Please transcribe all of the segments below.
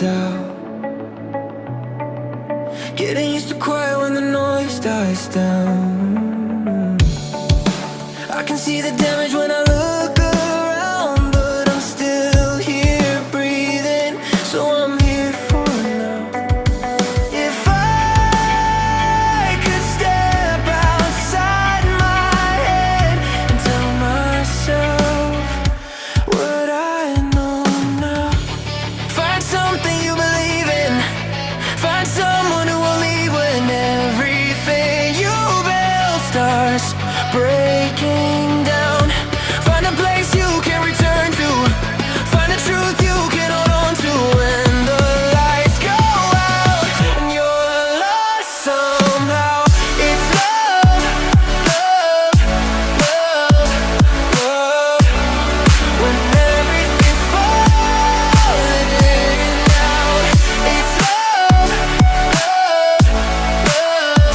lights out. Getting used to quiet when the noise dies down. I can see the damage when I look around, but I'm still here breathing, so I'm here for now. If I could step outside my head and tell myself what I know now. Find something you believe in. Find someone who will leave when everything you build starts breaking down. Find a place you can return to. Find a truth you can hold on to when the lights go out and you're lost somehow. It's love, love, love, love. When everything's falling out, it's love, love, love,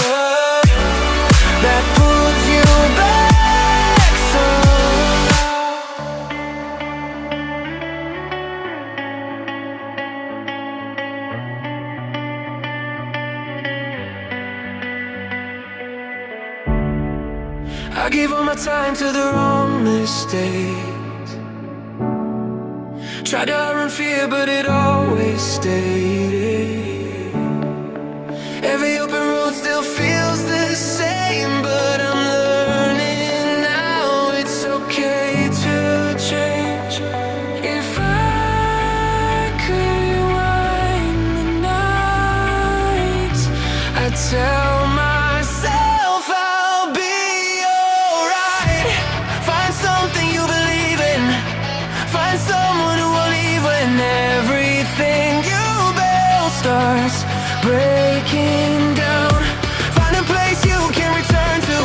love that pulls you back somehow. I gave all my time to the wrong mistakes. Tried to outrun fear, but it always stayed. Every open road still feels the same, but I'm learning now it's okay to change. If I could rewind the nights, I'd tell myself I'll be alright. Find something you believe in. Find someone who will leave when everything you build starts breaking down. Find a place you can return to.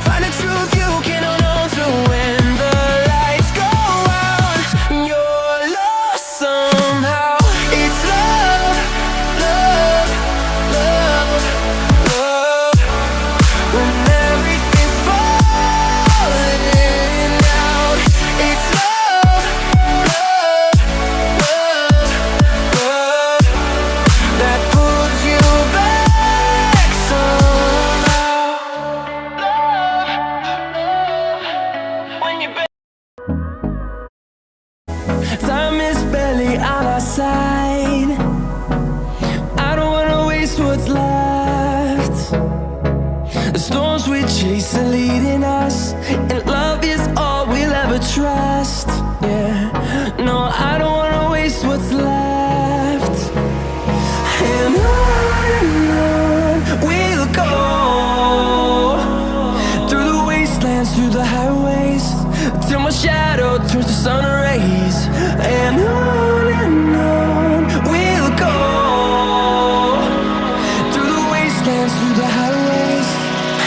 Find a truth you can hold on to when the lights go out and you're lost somehow. It's love, love, love, love. When everything's falling out, it's love, love, love, love that pulls you back somehow. When you time is barely on our side. I don't wanna waste what's left. The storms we chase are leading us, and love is all we'll ever trust. Yeah, no, I don't wanna waste what's left. And on we'll go, through the wastelands, through the highways, till my shadow turns to sun rays. And on we'll go, through the wastelands, through the highways,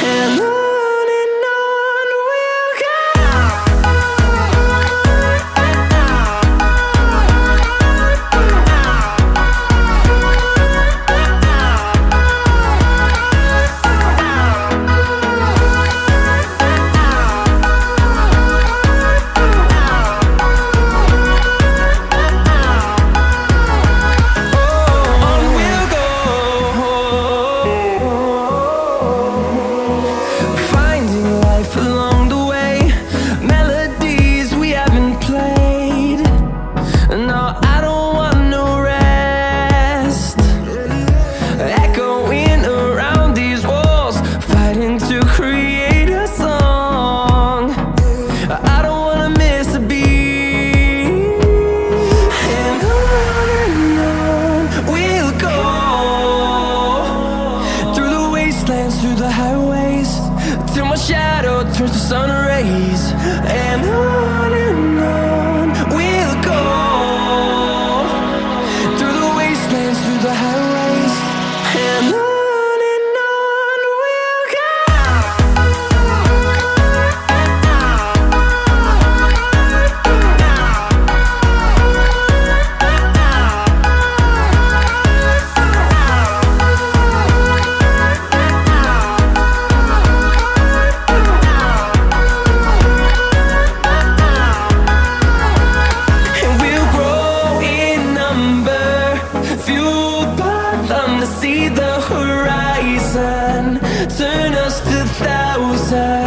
and on we'll go. side.